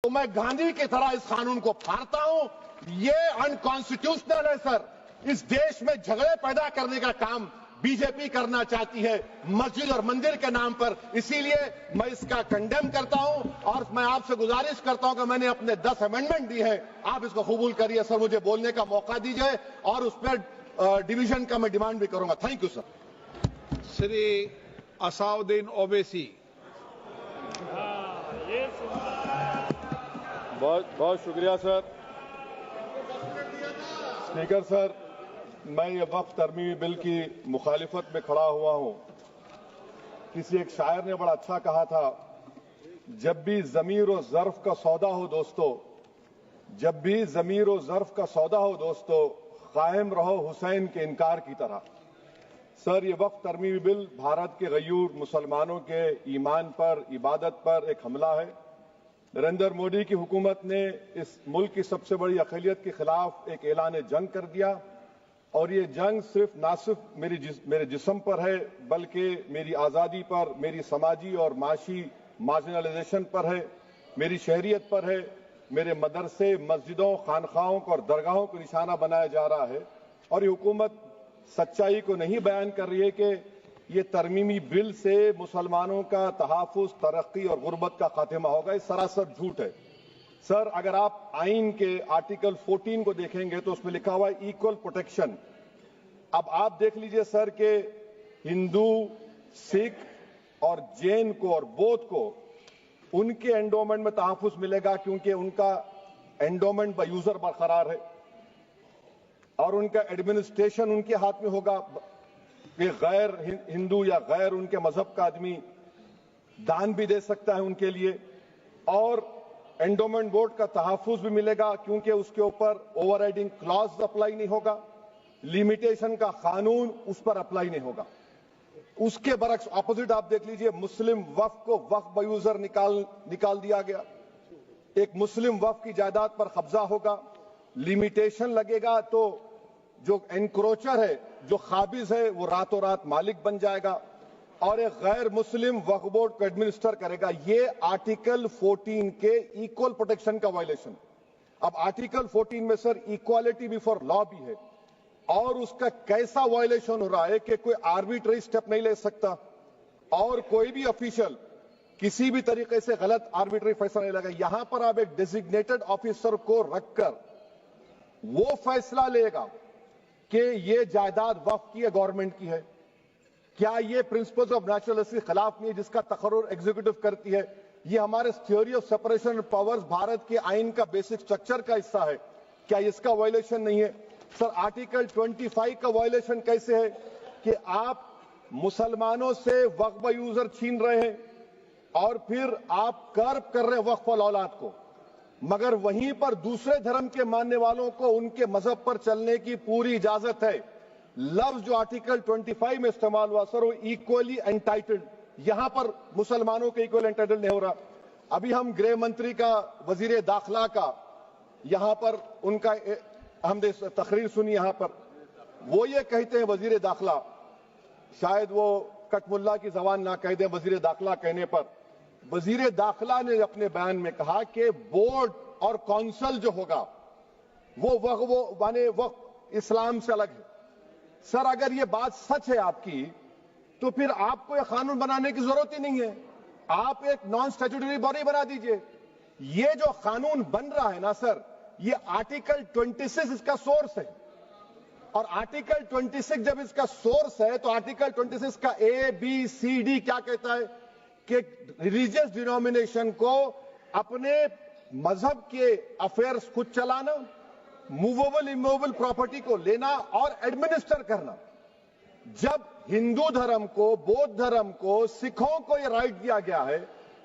तो मैं गांधी की तरह इस कानून को फाड़ता हूं। ये अनकॉन्स्टिट्यूशनल है सर। इस देश में झगड़े पैदा करने का काम बीजेपी करना चाहती है मस्जिद और मंदिर के नाम पर। इसीलिए मैं इसका कंडेम करता हूं और मैं आपसे गुजारिश करता हूं कि मैंने अपने 10 अमेंडमेंट दी है, आप इसको कबूल करिए सर। मुझे बोलने का मौका दीजिए और उस पर डिवीजन का मैं डिमांड भी करूंगा। Thank you sir. Shri Asaduddin Owaisi. बहुत शुक्रिया सर। स्पीकर सर, मैं ये वक्फ तरमीमी बिल की मुखालिफत में खड़ा हुआ हूं। किसी एक शायर ने बड़ा अच्छा कहा था, जब भी ज़मीर और ज़र्फ का सौदा हो दोस्तों, जब भी ज़मीर और ज़र्फ का सौदा हो दोस्तों, कायम रहो हुसैन के इनकार की तरह। सर, ये वक्फ तरमीमी बिल भारत के गयूर मुसलमानों के ईमान पर, इबादत पर एक हमला है। नरेंद्र मोदी की हुकूमत ने इस मुल्क की सबसे बड़ी अक़लियत के खिलाफ एक ऐलान जंग कर दिया और ये जंग ना सिर्फ मेरे जिस्म पर है, बल्कि मेरी आज़ादी पर, मेरी समाजी और माशी मार्जिनलाइजेशन पर है, मेरी शहरियत पर है, मेरे मदरसे, मस्जिदों, खानखाहों और दरगाहों को निशाना बनाया जा रहा है। और ये हुकूमत सच्चाई को नहीं बयान कर रही है कि ये तरमीमी बिल से मुसलमानों का तहफ़्फ़ुज़, तरक्की और गुर्बत का खात्मा होगा। ये सरासर झूठ है। सर, अगर आप आइन के आर्टिकल 14 को देखेंगे तो उसमें लिखा हुआ है इक्वल प्रोटेक्शन। अब आप देख लीजिए सर कि हिंदू, सिख और जैन को और बौद्ध को उनके एंडोमेंट में तहफ़्फ़ुज़ मिलेगा क्योंकि उनका एंडोमेंट बाय यूजर बरकरार है और उनका एडमिनिस्ट्रेशन उनके हाथ में होगा कि गैर हिंदू या गैर उनके मजहब का आदमी दान भी दे सकता है उनके लिए, और एंडोमेंट बोर्ड का तहफ़्फ़ुज़ भी मिलेगा क्योंकि उसके ऊपर ओवरराइडिंग क्लॉज अप्लाई नहीं होगा, लिमिटेशन का कानून उस पर अप्लाई नहीं होगा। उसके बरक्स ऑपोजिट आप देख लीजिए, मुस्लिम वक्फ को वक्फ बाय यूजर निकाल दिया गया। एक मुस्लिम वक्फ की जायदाद पर कब्जा होगा, लिमिटेशन लगेगा तो जो एनक्रोचर है, जो खाबिज है, वो रातों रात मालिक बन जाएगा और एक गैर मुस्लिम वक्फ बोर्ड को एडमिनिस्टर करेगा। ये आर्टिकल 14 के इक्वल प्रोटेक्शन का वायलेशन। अब आर्टिकल 14 में सर इक्वालिटी बिफोर लॉ भी है और उसका कैसा वायलेशन हो रहा है कि कोई आर्बिट्ररी स्टेप नहीं ले सकता और कोई भी ऑफिशियल किसी भी तरीके से गलत आर्बिट्ररी फैसला नहीं लेगा। यहां पर आप एक डेजिग्नेटेड ऑफिसर को रखकर वो फैसला लेगा कि ये जायदाद वक्फ की है, गवर्नमेंट की है। क्या ये प्रिंसिपल्स ऑफ नेचुरलिटी के खिलाफ नहीं है जिसका तकर्रुर एग्जीक्यूटिव करती है? ये हमारे theory of separation of powers Bharat के आइन का बेसिक स्ट्रक्चर का हिस्सा है। क्या इसका वायलेशन नहीं है? सर, आर्टिकल 25 का वायलेशन कैसे है कि आप मुसलमानों से वक्फ बाय यूजर छीन रहे हैं और फिर आप कर्ब कर रहे हैं वक्फ वाल औलाद को, मगर वहीं पर दूसरे धर्म के मानने वालों को उनके मजहब पर चलने की पूरी इजाजत है। लफ्ज जो आर्टिकल 25 में इस्तेमाल हुआ सर, वो इक्वली एंटाइटल्ड, यहां पर मुसलमानों के इक्वल एंटाइटल्ड नहीं हो रहा। अभी हम गृह मंत्री का, वजीर दाखिला का यहां पर उनका हमने तकरीर सुनी, यहां पर वो ये कहते हैं, वजीर दाखिला, शायद वो कटमुल्ला की जबान ना कह दे, वजीर दाखिला कहने पर वजीर दाखिला ने अपने बयान में कहा कि बोर्ड और काउंसिल जो होगा वो माने वक्फ इस्लाम से अलग है। सर, अगर ये बात सच है आपकी तो फिर आपको ये कानून बनाने की जरूरत ही नहीं है, आप एक नॉन स्टैट्यूटरी बॉडी बना दीजिए। ये जो कानून बन रहा है ना सर, ये आर्टिकल 26 इसका सोर्स है और आर्टिकल 26 जब इसका सोर्स है तो आर्टिकल 26 का ABCD क्या कहता है कि रिलीजियस डिनोमिनेशन को अपने मजहब के अफेयर्स खुद चलाना, मूवेबल इमूवेबल प्रॉपर्टी को लेना और एडमिनिस्टर करना। जब हिंदू धर्म को, बौद्ध धर्म को, सिखों को यह राइट दिया गया है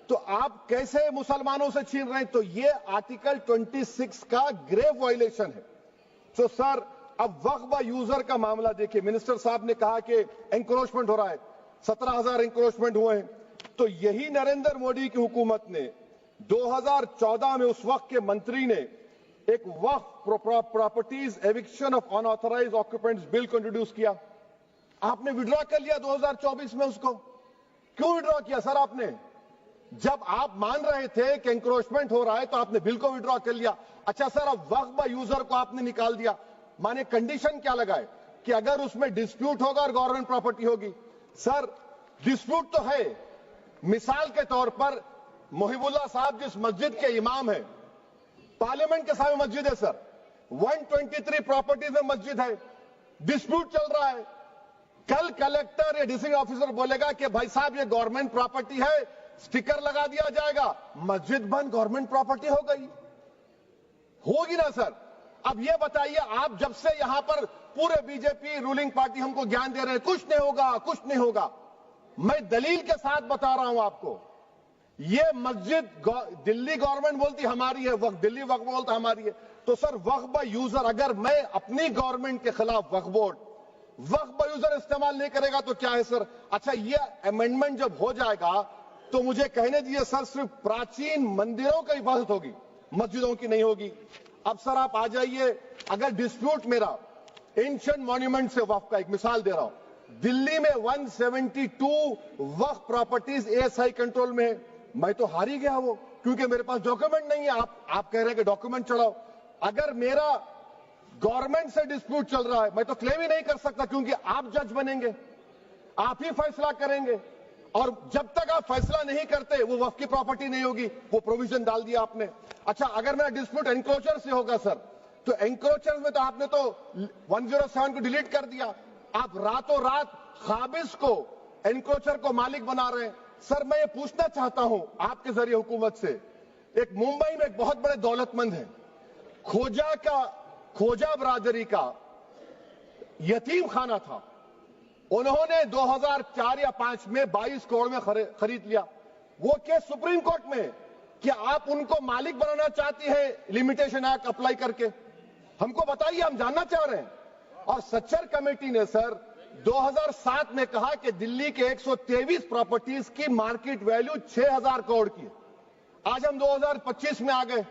तो आप कैसे मुसलमानों से छीन रहे हैं? तो ये आर्टिकल 26 का ग्रेव वायलेशन है। तो सर, अब वक्फ बाय यूजर का मामला देखिए, मिनिस्टर साहब ने कहा कि एंक्रोचमेंट हो रहा है, 17,000 एंक्रोचमेंट हुए हैं। तो यही नरेंद्र मोदी की हुकूमत ने 2014 में उस वक्त के मंत्री ने एक वक्फ properties eviction of unauthorised occupants bill को इंट्रोड्यूस किया। आपने विड्रॉ कर लिया 2024 में उसको। क्यों विड्रॉ किया सर आपने? जब आप मान रहे थे कि इंक्रोचमेंट हो रहा है तो आपने बिल को विड्रॉ कर लिया। अच्छा सर, अब वक्फ बाय यूजर को आपने निकाल दिया, माने कंडीशन क्या लगाए कि अगर उसमें डिस्प्यूट होगा और गवर्नमेंट प्रॉपर्टी होगी। सर डिस्प्यूट तो है, मिसाल के तौर पर मोहिबुल्लाह साहब जिस मस्जिद के इमाम है, पार्लियामेंट के सामने मस्जिद है सर, 123 प्रॉपर्टीज में मस्जिद है, डिस्प्यूट चल रहा है। कल कलेक्टर या डिस्ट्रिक्ट ऑफिसर बोलेगा कि भाई साहब ये गवर्नमेंट प्रॉपर्टी है, स्टिकर लगा दिया जाएगा, मस्जिद बंद, गवर्नमेंट प्रॉपर्टी हो गई, होगी ना सर। अब ये बताइए, आप जब से यहां पर पूरे बीजेपी रूलिंग पार्टी हमको ज्ञान दे रहे हैं कुछ नहीं होगा, कुछ नहीं होगा, मैं दलील के साथ बता रहा हूं आपको, ये मस्जिद दिल्ली गवर्नमेंट बोलती हमारी है, वक्फ दिल्ली वक्फ बोलता हमारी है, तो सर वक्फ बाय यूजर, अगर मैं अपनी गवर्नमेंट के खिलाफ वक्फ बोर्ड वक्फ बाय यूजर इस्तेमाल नहीं करेगा तो क्या है सर। अच्छा, ये अमेंडमेंट जब हो जाएगा तो मुझे कहने दीजिए सर, सिर्फ प्राचीन मंदिरों की हिफाजत होगी, मस्जिदों की नहीं होगी। अब सर आप आ जाइए, अगर डिस्प्यूट मेरा एंशिएंट मॉन्यूमेंट से वक्फ का, एक मिसाल दे रहा हूं, दिल्ली में 172 वक्फ प्रॉपर्टीज एएसआई कंट्रोल में है, मैं तो हार ही गया वो, क्योंकि मेरे पास डॉक्यूमेंट नहीं है। आप कह रहे हैं कि डॉक्यूमेंट चढ़ाओ, अगर मेरा गवर्नमेंट से डिस्प्यूट चल रहा है मैं तो क्लेम ही नहीं कर सकता, क्योंकि आप जज बनेंगे, आप ही फैसला करेंगे, और जब तक आप फैसला नहीं करते वो वक्फ की प्रॉपर्टी नहीं होगी, वो प्रोविजन डाल दिया आपने। अच्छा, अगर मेरा डिस्प्यूट एनक्रोचर से होगा सर, तो एनक्रोचर में तो आपने तो 107 को डिलीट कर दिया, आप रातों रात खाबिज को, एनक्रोचर को मालिक बना रहे हैं। सर मैं ये पूछना चाहता हूं आपके जरिए हुकूमत से, एक मुंबई में एक बहुत बड़े दौलतमंद है, खोजा बरादरी का यतीम खाना था, उन्होंने 2004 या 5 में 22 करोड़ में खरीद लिया। वो केस सुप्रीम कोर्ट में कि आप उनको मालिक बनाना चाहती है लिमिटेशन एक्ट अप्लाई करके, हमको बताइए, हम जानना चाह रहे हैं। और सच्चर कमेटी ने सर 2007 में कहा कि दिल्ली के 123 प्रॉपर्टीज की मार्केट वैल्यू 6000 करोड़ की है। आज हम 2025 में आ गए,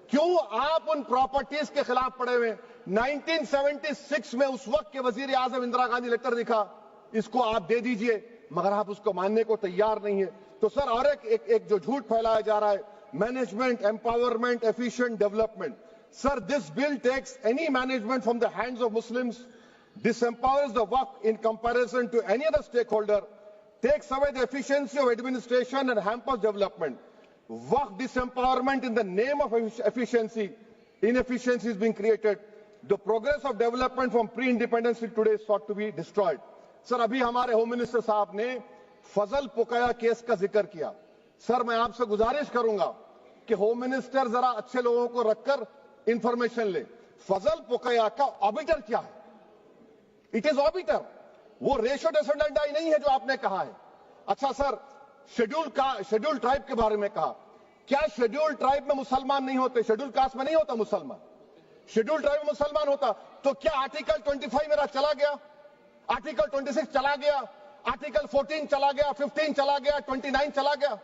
क्यों आप उन प्रॉपर्टीज के खिलाफ पड़े हुए? 1976 में उस वक्त के वजीर आजम इंदिरा गांधी लेटर लिखा, इसको आप दे दीजिए, मगर आप उसको मानने को तैयार नहीं है। तो सर और एक जो झूठ फैलाया जा रहा है, management empowerment efficient development, sir this bill takes any management from the hands of Muslims, disempowers the waqf in comparison to any other stakeholder, takes away the efficiency of administration and hampers development. Waqf disempowerment in the name of efficiency, inefficiency is being created. The progress of development from pre-independence till today is sought to be destroyed. Sir अभी हमारे home minister साहब ने फजल पुकाया case का जिक्र किया। Sir मैं आपसे गुजारिश करूंगा कि होम मिनिस्टर जरा अच्छे लोगों को रखकर इंफॉर्मेशन ले, फजल पुकाया का ऑबिटर क्या है? इट इज ऑबिटर, वो रेशो डेसेंडेंटाई नहीं है जो आपने कहा है। अच्छा सर, शेड्यूल ट्राइब के बारे में कहा, क्या शेड्यूल ट्राइब में मुसलमान नहीं होते? शेड्यूल कास्ट में नहीं होता मुसलमान, शेड्यूल ट्राइब में मुसलमान होता, तो क्या आर्टिकल 25 मेरा चला गया, आर्टिकल 26 चला गया, आर्टिकल 14 चला गया, 15 चला गया, 29 चला गया?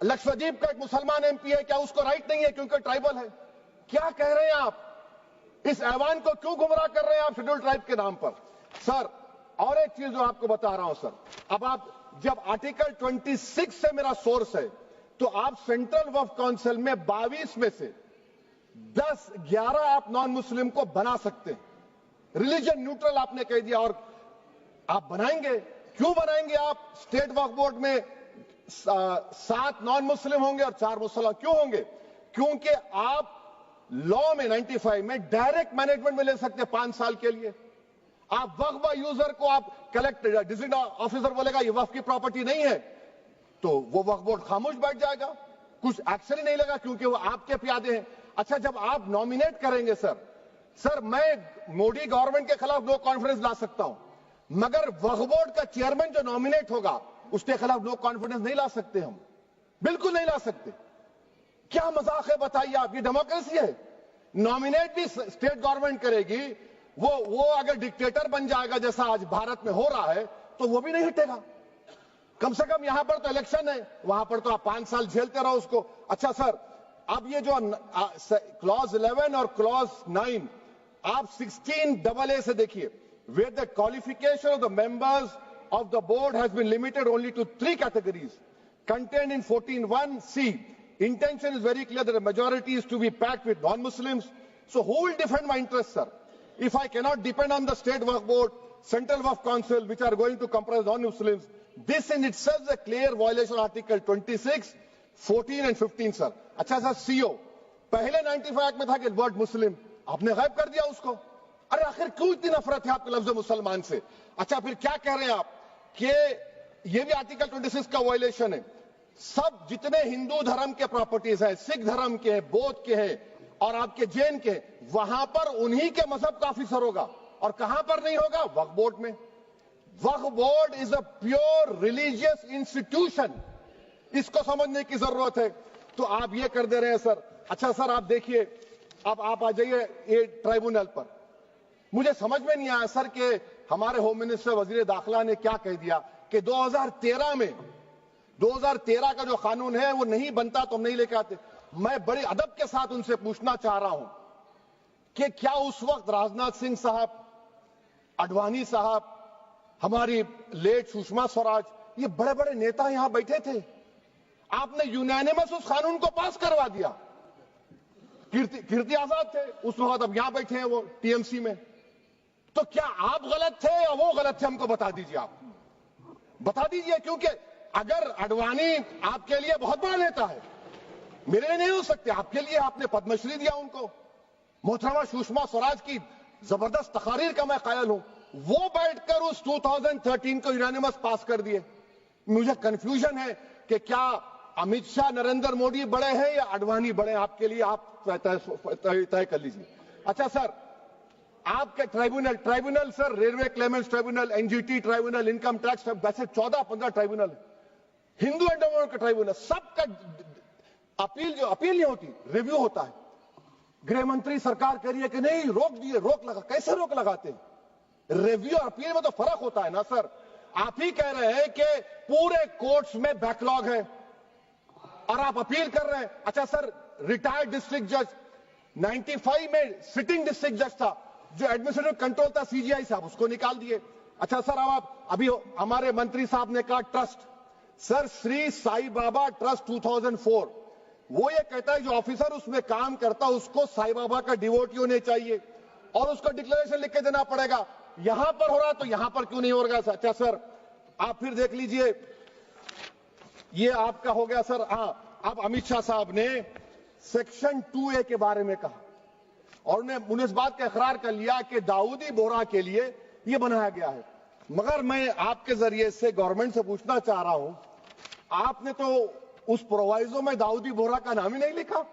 लक्षद्वीप का एक मुसलमान एमपी है, क्या उसको राइट नहीं है क्योंकि ट्राइबल है? क्या कह रहे हैं आप? इस ऐवान को क्यों गुमराह कर रहे हैं आप शेड्यूल ट्राइब के नाम पर? सर और एक चीज जो आपको बता रहा हूं सर, अब आप जब आर्टिकल 26 से मेरा सोर्स है, तो आप सेंट्रल वक्फ काउंसिल में 22 में से 10-11 आप नॉन मुस्लिम को बना सकते हैं, रिलीजन न्यूट्रल आपने कह दिया, और आप बनाएंगे, क्यों बनाएंगे आप? स्टेट वक्फ बोर्ड में 7 नॉन मुस्लिम होंगे और 4 मुसलमान, क्यों होंगे? क्योंकि आप लॉ में 95 में डायरेक्ट मैनेजमेंट में ले सकते 5 साल के लिए। आप वक्फ बाय यूजर को आप कलेक्टर डिस्ट्रिक्ट ऑफिसर बोलेगा ये वक्फ की प्रॉपर्टी नहीं है, तो वो वक्फ बोर्ड खामोश बैठ जाएगा, कुछ एक्शन ही नहीं लेगा, क्योंकि वो आपके प्यादे हैं। अच्छा, जब आप नॉमिनेट करेंगे सर मैं मोदी गवर्नमेंट के खिलाफ नो कॉन्फिडेंस ला सकता हूं, मगर वक्फ बोर्ड का चेयरमैन जो नॉमिनेट होगा उसके खिलाफ नो कॉन्फिडेंस नहीं ला सकते, हम बिल्कुल नहीं ला सकते। क्या मजाक है बताइए आप? ये डेमोक्रेसी है। नॉमिनेट भी स्टेट गवर्नमेंट करेगी, वो अगर डिक्टेटर बन जाएगा जैसा आज भारत में हो रहा है तो वो भी नहीं हटेगा। कम से कम यहां पर तो इलेक्शन है, वहां पर तो आप 5 साल झेलते रहो उसको। अच्छा सर, अब ये जो क्लॉज 11 और क्लॉज 9 आप 16AA से देखिए, where the qualification of the members of the board has been limited only to 3 categories. contained in 14(1)(c). Intention is very clear that the majority is to be packed with non-Muslims. So who will defend my interests, sir? If I cannot depend on the State Waqf Board, Central Waqf Council, which are going to comprise non-Muslims, this in itself is a clear violation of Article 26, 14 and 15, sir. अच्छा sir, CO, पहले 95 act में था कि word मुस्लिम, आपने गायब कर दिया उसको. अरे आखिर क्यों इतनी नफरत है आपके लफ्ज मुसलमान से? अच्छा फिर क्या कह रहे हैं आप कि ये भी आर्टिकल 26 का वायलेशन है. सब जितने हिंदू धर्म के प्रॉपर्टीज हैं, सिख धर्म के हैं, बौद्ध के हैं और आपके जैन के, वहां पर उन्हीं के मजहब का ऑफिसर होगा. और कहां पर नहीं होगा? वक्फ बोर्ड में. वक्फ board is a pure religious institution. इसको समझने की जरूरत है. तो आप ये कर दे रहे हैं सर. अच्छा सर, आप देखिए, अब आप आ जाइए ये ट्राइब्यूनल पर. मुझे समझ में नहीं आया सर कि हमारे होम मिनिस्टर वजीर दाखिला ने क्या कह दिया कि 2013 का जो कानून है वो नहीं बनता तो हम नहीं लेके आते. मैं बड़े अदब के साथ उनसे पूछना चाह रहा हूं कि क्या उस वक्त राजनाथ सिंह साहब, अडवाणी साहब, हमारी लेट सुषमा स्वराज, ये बड़े बड़े नेता यहां बैठे थे? आपने यूनानिमस उस कानून को पास करवा दिया. कीर्ति आजाद थे उस वक्त, अब यहां बैठे हैं वो टीएमसी में. तो क्या आप गलत थे या वो गलत थे? हमको बता दीजिए. आप बता दीजिए, क्योंकि अगर अडवाणी आपके लिए बहुत बड़ा नेता है, मेरे लिए नहीं हो सकते. आपके लिए आपने पद्मश्री दिया उनको. मोहतरमा सुषमा स्वराज की जबरदस्त तकारीर का मैं कायल हूं. वो बैठकर उस 2013 को यूनानिमस पास कर दिए. मुझे कंफ्यूजन है कि क्या अमित शाह, नरेंद्र मोदी बड़े हैं या अडवाणी बड़े हैं? आपके लिए आप तय कर लीजिए. अच्छा सर, आपके tribunal sir, railway Clements tribunal, NGT tribunal, income tax, वैसे 14-15 ट्राइब्यूनल, हिंदू एंडोमेंट का ट्राइब्यूनल, सबका अपील नहीं होती, रिव्यू होता है. गृह मंत्री सरकार कह रही है कि नहीं, रोक दिए, रोक लगा. कैसे रोक लगाते हैं? रिव्यू और अपील में तो फर्क होता है ना सर. आप ही कह रहे हैं कि पूरे कोर्ट्स में बैकलॉग है और आप अपील कर रहे हैं. अच्छा सर, रिटायर्ड डिस्ट्रिक्ट जज 95 में सिटिंग डिस्ट्रिक्ट जज था, जो एडमिनिस्ट्रेटिव कंट्रोल था सीजीआई साहब, उसको निकाल दिए. अच्छा सर, अब आप अभी हमारे मंत्री साहब ने कहा trust, sir Shri Sai Baba trust 2004, वो ये कहता है जो ऑफिसर उसमें काम करता उसको साई बाबा का डिवोटी होने चाहिए और उसको डिक्लेरेशन लिख के देना पड़ेगा. यहां पर हो रहा तो यहां पर क्यों नहीं हो रहा? अच्छा सर, आप फिर देख लीजिए, ये आपका हो गया सर. हाँ, अब अमित शाह साहब ने सेक्शन 2A के बारे में कहा और उन्होंने इस बात का इकरार कर लिया कि दाऊदी बोहरा के लिए यह बनाया गया है. मगर मैं आपके जरिए से गवर्नमेंट से पूछना चाह रहा हूं, आपने तो उस प्रोवाइजो में दाऊदी बोहरा का नाम ही नहीं लिखा.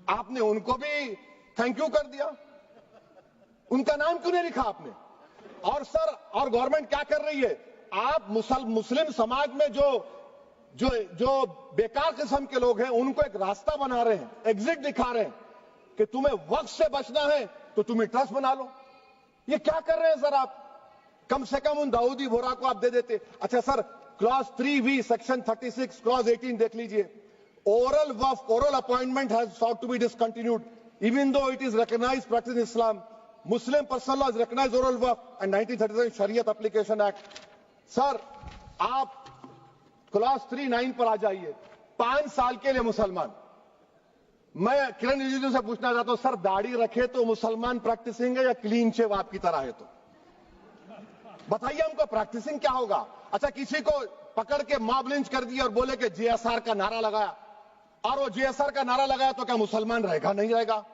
आपने उनको भी थैंक यू कर दिया, उनका नाम क्यों नहीं लिखा आपने? और सर, और गवर्नमेंट क्या कर रही है? आप मुस्लिम समाज में जो बेकार किस्म के लोग हैं उनको एक रास्ता बना रहे हैं, एग्जिट दिखा रहे हैं कि तुम्हें वक्त से बचना है तो तुम्हें ट्रस्ट बना लो. ये क्या कर रहे हैं सर आप? कम से कम उन दाऊदी बोहरा को आप दे देते. अच्छा sir, clause 3V section 36 clause 18 देख लीजिए. Oral appointment has sought to be discontinued even though it is recognized practice in Islam. Muslim personal law is recognized oral waqf and 1937 Shariat Application Act. Sir, आप clause 3(9) पर आ जाइए. 5 साल के लिए मुसलमान. मैं किरण रिजिजू से पूछना चाहता हूं, सर दाढ़ी रखे तो मुसलमान प्रैक्टिसिंग है या क्लीन शेव आपकी तरह है? तो बताइए हमको, प्रैक्टिसिंग क्या होगा? अच्छा, किसी को पकड़ के मॉब लिंच कर दिया और बोले कि JSR का नारा लगाया, और वो JSR का नारा लगाया तो क्या मुसलमान रहेगा? नहीं रहेगा.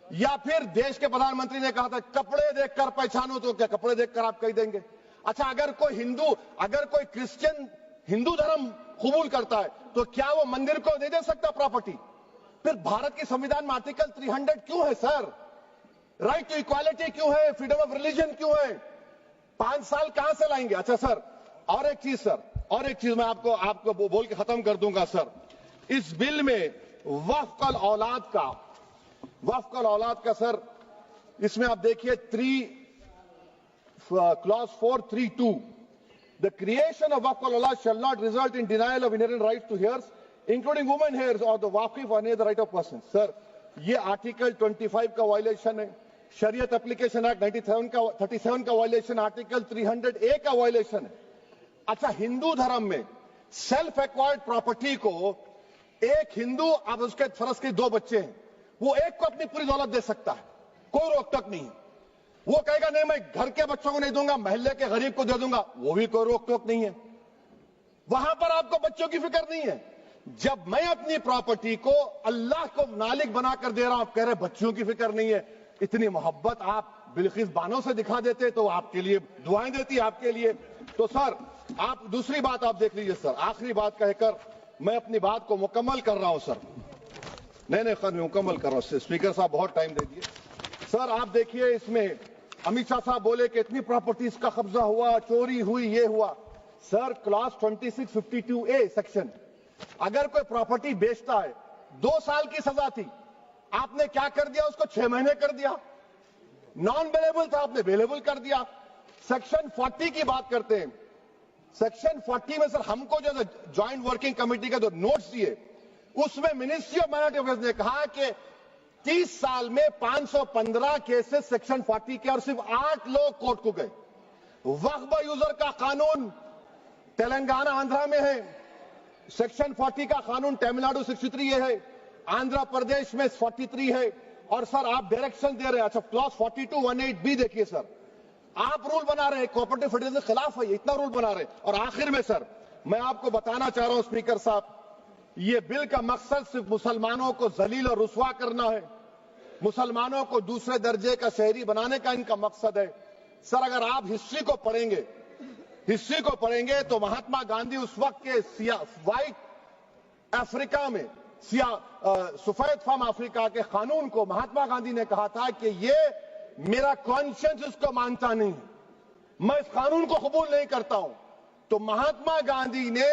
या फिर देश के प्रधानमंत्री ने कहा था कपड़े देखकर पहचानो, तो क्या कपड़े देखकर आप कह देंगे? अच्छा, अगर कोई क्रिश्चियन हिंदू धर्म कबूल करता है तो क्या वो मंदिर को दे सकता प्रॉपर्टी? फिर भारत के संविधान में आर्टिकल 300 क्यों है सर? राइट टू इक्वालिटी क्यों है? फ्रीडम ऑफ रिलीजन क्यों है? 5 साल कहां से लाएंगे? अच्छा सर, और एक चीज सर, और एक चीज मैं आपको बोल के खत्म कर दूंगा सर. इस बिल में वक्फ औलाद का सर, इसमें आप देखिए clause 4(3)(2), the creation of waqf al-awlad shall not result in denial of inherent rights to heirs, including women heirs or the waqif or any other right of person. Sir, ये article 25 का violation है, शरीयत application act 37 का violation, article 300A का violation है. अच्छा, हिंदू धर्म में सेल्फ एक्वायर्ड प्रॉपर्टी को एक हिंदू, अब उसके फर्ज के 2 बच्चे हैं, वो एक को अपनी पूरी दौलत दे सकता है, कोई रोक टोक नहीं। वो कहेगा नहीं मैं घर के बच्चों को नहीं दूंगा, महल्ले के गरीब को दे दूंगा, वो भी कोई रोक टोक नहीं है। वहां पर आपको बच्चों की फिक्र नहीं है। जब मैं अपनी प्रॉपर्टी को अल्लाह को मालिक बनाकर दे रहा हूं, आप कह रहे बच्चों की फिक्र नहीं है। इतनी मोहब्बत आप बिल्किस बानो से दिखा देते तो आपके लिए दुआएं देती आपके लिए। तो सर आप दूसरी बात आप देख लीजिए सर, आखिरी बात कहकर मैं अपनी बात को मुकम्मल कर रहा हूं सर। नहीं खैर मैं मुकम्मल कर रहा हूं, स्पीकर साहब बहुत टाइम दे दिए। सर आप देखिए इसमें अमित शाह साहब बोले कि इतनी प्रॉपर्टीज का कब्जा हुआ, चोरी हुई, ये हुआ। सर क्लास 2652A सेक्शन, अगर कोई प्रॉपर्टी बेचता है 2 साल की सजा थी, आपने क्या कर दिया, उसको 6 महीने कर दिया। नॉन बेलेबल था, आपने बेलेबल कर दिया। सेक्शन 40 की बात करते हैं। सेक्शन 40 में सर हमको जो ज्वाइंट वर्किंग कमेटी का जो नोट्स दिए, उसमें मिनिस्ट्री ऑफ माइनॉरिटी अफेयर्स ने कहा कि 30 साल में 515 केसेस सेक्शन 40 के, और सिर्फ 8 लोग कोर्ट को गए। वक्फ यूजर का कानून तेलंगाना आंध्रा में है, सेक्शन 40 का कानून तमिलनाडु 63 है, आंध्र प्रदेश में 43 है। और सर आप डायरेक्शन दे रहे हैं, अच्छा क्लॉज 4218B देखिए सर, आप रूल बना रहे हैं, कोऑपरेटिव फेडरलिज्म के खिलाफ है, इतना रूल बना रहे हैं। और आखिर में सर मैं आपको बताना चाह रहा हूं स्पीकर साहब, ये बिल का मकसद सिर्फ मुसलमानों को जलील और रुस्वा करना है, मुसलमानों को दूसरे दर्जे का शहरी बनाने का इनका मकसद है। सर अगर आप हिस्ट्री को पढ़ेंगे तो महात्मा गांधी उस वक्त के व्हाइट अफ्रीका में सफेद फार्म अफ्रीका के कानून को महात्मा गांधी ने कहा था कि ये मेरा कॉन्शियंस इसको मानता नहीं, मैं इस कानून को कबूल नहीं करता हूं। तो महात्मा गांधी ने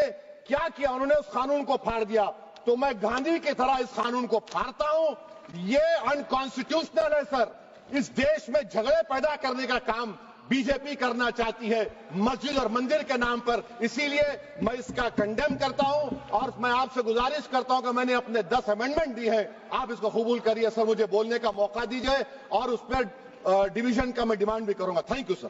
क्या किया, उन्होंने उस कानून को फाड़ दिया। तो मैं गांधी की तरह इस कानून को फाड़ता हूं। ये अनकॉन्स्टिट्यूशनल है सर। इस देश में झगड़े पैदा करने का काम बीजेपी करना चाहती है मस्जिद और मंदिर के नाम पर, इसीलिए मैं इसका कंडेम करता हूं। और मैं आपसे गुजारिश करता हूं कि मैंने अपने 10 अमेंडमेंट दी है, आप इसको कबूल करिए सर, मुझे बोलने का मौका दीजिए और उस पर डिवीजन का मैं डिमांड भी करूंगा। Thank you sir.